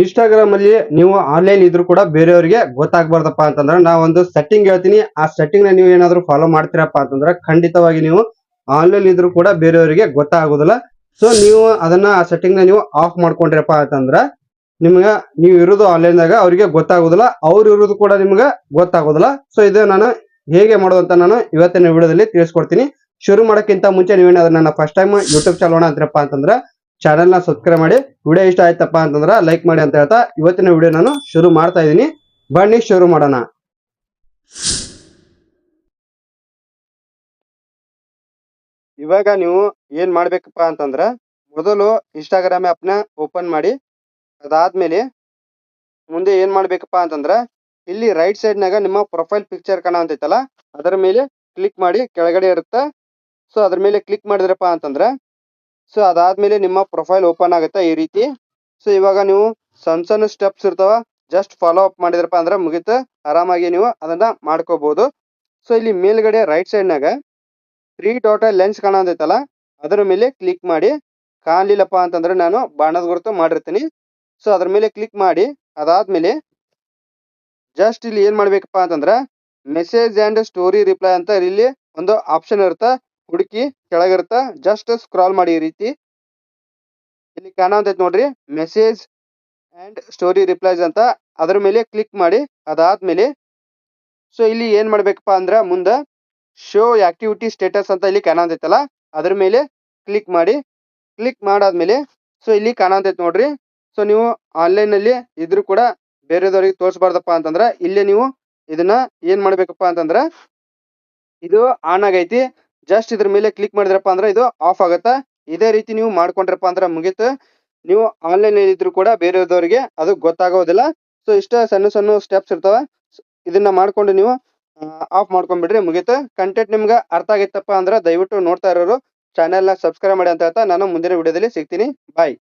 Instagram ಅಲ್ಲಿ ನೀವು online ಇದ್ರು ಕೂಡ ಬೇರೆಯವರಿಗೆ ಗೊತ್ತಾಗ್ಬಾರ್ದಪ್ಪ ಅಂತಂದ್ರೆ ನಾವೊಂದು ಸೆಟ್ಟಿಂಗ್ ಹೇಳ್ತೀನಿ. ಆ ಸೆಟ್ಟಿಂಗ್ ನ ನೀವು ಏನಾದ್ರು ಫಾಲೋ ಮಾಡ್ತೀರಪ್ಪ ಅಂತಂದ್ರೆ ಖಂಡಿತವಾಗಿ ನೀವು ಆನ್ಲೈನ್ ಇದ್ರು ಕೂಡ ಬೇರೆಯವರಿಗೆ ಗೊತ್ತಾಗೋದಿಲ್ಲ. ಸೊ ನೀವು ಅದನ್ನ ಆ ಸೆಟ್ಟಿಂಗ್ ನ ನೀವು ಆಫ್ ಮಾಡ್ಕೊಂಡ್ರಪ್ಪ ಅಂತಂದ್ರ ನಿಮ್ಗ ನೀವು ಇರೋದು ಆನ್ಲೈನ್ ದಾಗ ಅವ್ರಿಗೆ ಗೊತ್ತಾಗೋದಿಲ್ಲ, ಅವ್ರು ಇರೋದು ಕೂಡ ನಿಮ್ಗೆ ಗೊತ್ತಾಗೋದಿಲ್ಲ. ಸೊ ಇದು ನಾನು ಹೇಗೆ ಮಾಡೋದು ಅಂತ ನಾನು ಇವತ್ತಿನ ವಿಡಿಯೋದಲ್ಲಿ ತಿಳಿಸ್ಕೊಡ್ತೀನಿ. ಶುರು ಮಾಡೋಕ್ಕಿಂತ ಮುಂಚೆ ನೀವೇನಾದ್ರೂ ನನ್ನ ಫಸ್ಟ್ ಟೈಮ್ ಯೂಟ್ಯೂಬ್ ಚಾನಲ್ ಅಂತೀರಪ್ಪ ಅಂತಂದ್ರೆ ಚಾನೆಲ್ ನ ಸಬ್ಸ್ಕ್ರೈಬ್ ಮಾಡಿ, ವಿಡಿಯೋ ಇಷ್ಟ ಆಯ್ತಪ್ಪ ಅಂತಂದ್ರೆ ಲೈಕ್ ಮಾಡಿ ಅಂತ ಹೇಳ್ತಾ ಇವತ್ತಿನ ವಿಡಿಯೋ ನಾನು ಶುರು ಮಾಡ್ತಾ ಇದ್ದೀನಿ. ಬನ್ನಿ ಶುರು ಮಾಡೋಣ. ಇವಾಗ ನೀವು ಏನ್ ಮಾಡ್ಬೇಕಪ್ಪ ಅಂತಂದ್ರ ಮೊದಲು ಇನ್ಸ್ಟಾಗ್ರಾಮ್ ಆಪ್ ನ ಓಪನ್ ಮಾಡಿ, ಅದಾದ್ಮೇಲೆ ಮುಂದೆ ಏನ್ ಮಾಡ್ಬೇಕಪ್ಪ ಅಂತಂದ್ರ ಇಲ್ಲಿ ರೈಟ್ ಸೈಡ್ ನಾಗ ನಿಮ್ಮ ಪ್ರೊಫೈಲ್ ಪಿಕ್ಚರ್ ಕಾಣಂತೈತಲ್ಲ ಅದರ ಮೇಲೆ ಕ್ಲಿಕ್ ಮಾಡಿ, ಕೆಳಗಡೆ ಇರುತ್ತ. ಸೊ ಅದ್ರ ಮೇಲೆ ಕ್ಲಿಕ್ ಮಾಡಿದ್ರಪ್ಪ ಅಂತಂದ್ರ ಸೊ ಅದಾದ್ಮೇಲೆ ನಿಮ್ಮ ಪ್ರೊಫೈಲ್ ಓಪನ್ ಆಗುತ್ತೆ ಈ ರೀತಿ. ಸೊ ಇವಾಗ ನೀವು ಸಣ್ಣ ಸಣ್ಣ ಸ್ಟೆಪ್ಸ್ ಇರ್ತಾವ, ಜಸ್ಟ್ ಫಾಲೋ ಅಪ್ ಮಾಡಿದ್ರಪ್ಪ ಅಂದ್ರೆ ಮುಗಿತ, ಆರಾಮಾಗಿ ನೀವು ಅದನ್ನ ಮಾಡ್ಕೋಬಹುದು. ಸೊ ಇಲ್ಲಿ ಮೇಲ್ಗಡೆ ರೈಟ್ ಸೈಡ್ ನಾಗ 3 ಡಾಟ್ ಲೆನ್ಸ್ ಕಾಣತೈತಲ್ಲ ಅದರ ಮೇಲೆ ಕ್ಲಿಕ್ ಮಾಡಿ, ಕಾಣ್ಲಿಲ್ಲಪ್ಪ ಅಂತಂದ್ರೆ ನಾನು ಬಾಣದ ಗುರುತು ಮಾಡಿರ್ತೀನಿ. ಸೊ ಅದ್ರ ಮೇಲೆ ಕ್ಲಿಕ್ ಮಾಡಿ, ಅದಾದ್ಮೇಲೆ ಜಸ್ಟ್ ಇಲ್ಲಿ ಏನ್ ಮಾಡ್ಬೇಕಪ್ಪ ಅಂತಂದ್ರ ಮೆಸೇಜ್ ಅಂಡ್ ಸ್ಟೋರಿ ರಿಪ್ಲೈ ಅಂತ ಇಲ್ಲಿ ಒಂದು ಆಪ್ಷನ್ ಇರುತ್ತ, ಹುಡುಕಿ ಕೆಳಗಿರುತ್ತ, ಜಸ್ಟ್ ಸ್ಕ್ರಾಲ್ ಮಾಡಿ ಈ ರೀತಿ. ಇಲ್ಲಿ ಕಾಣತೈತಿ ನೋಡ್ರಿ ಮೆಸೇಜ್ ಅಂಡ್ ಸ್ಟೋರಿ ರಿಪ್ಲೈಸ್ ಅಂತ, ಅದ್ರ ಮೇಲೆ ಕ್ಲಿಕ್ ಮಾಡಿ. ಅದಾದ್ಮೇಲೆ ಸೊ ಇಲ್ಲಿ ಏನ್ ಮಾಡ್ಬೇಕಪ್ಪ ಅಂದ್ರ ಮುಂದ ಶೋ ಆಕ್ಟಿವಿಟಿ ಸ್ಟೇಟಸ್ ಅಂತ ಇಲ್ಲಿ ಕಾಣತೈತಲ್ಲ ಅದ್ರ ಮೇಲೆ ಕ್ಲಿಕ್ ಮಾಡಿ. ಕ್ಲಿಕ್ ಮಾಡಾದ್ಮೇಲೆ ಸೊ ಇಲ್ಲಿ ಕಾಣತೈತಿ ನೋಡ್ರಿ. ಸೊ ನೀವು ಆನ್ಲೈನ್ ನಲ್ಲಿ ಇದ್ರು ಕೂಡ ಬೇರೆದವ್ರಿಗೆ ತೋರಿಸಬಾರ್ದಪ್ಪ ಅಂತಂದ್ರ ಇಲ್ಲಿ ನೀವು ಇದನ್ನ ಏನ್ ಮಾಡ್ಬೇಕಪ್ಪ ಅಂತಂದ್ರ ಇದು ಆನ್ ಆಗೈತಿ, ಜಸ್ಟ್ ಇದ್ರ ಮೇಲೆ ಕ್ಲಿಕ್ ಮಾಡಿದ್ರಪ್ಪ ಅಂದ್ರೆ ಇದು ಆಫ್ ಆಗತ್ತ. ಇದೇ ರೀತಿ ನೀವು ಮಾಡ್ಕೊಂಡ್ರಪ್ಪ ಅಂದ್ರೆ ಮುಗೀತು, ನೀವು ಆನ್ಲೈನ್ ಇದ್ರು ಕೂಡ ಬೇರೆಯವ್ರಿಗೆ ಅದು ಗೊತ್ತಾಗೋದಿಲ್ಲ. ಸೊ ಇಷ್ಟ ಸಣ್ಣ ಸಣ್ಣ ಸ್ಟೆಪ್ಸ್ ಇರ್ತಾವ, ಇದನ್ನ ಮಾಡ್ಕೊಂಡು ನೀವು ಆಫ್ ಮಾಡ್ಕೊಂಡ್ಬಿಡ್ರಿ, ಮುಗೀತು. ಕಂಟೆಂಟ್ ನಿಮ್ಗೆ ಅರ್ಥ ಆಗಿತ್ತಪ್ಪ ಅಂದ್ರೆ ದಯವಿಟ್ಟು ನೋಡ್ತಾ ಇರೋರು ಚಾನೆಲ್ ನ ಸಬ್ಸ್ಕ್ರೈಬ್ ಮಾಡಿ ಅಂತ ಹೇಳ್ತಾ ನಾನು ಮುಂದಿನ ವಿಡಿಯೋದಲ್ಲಿ ಸಿಗ್ತೀನಿ. ಬಾಯ್.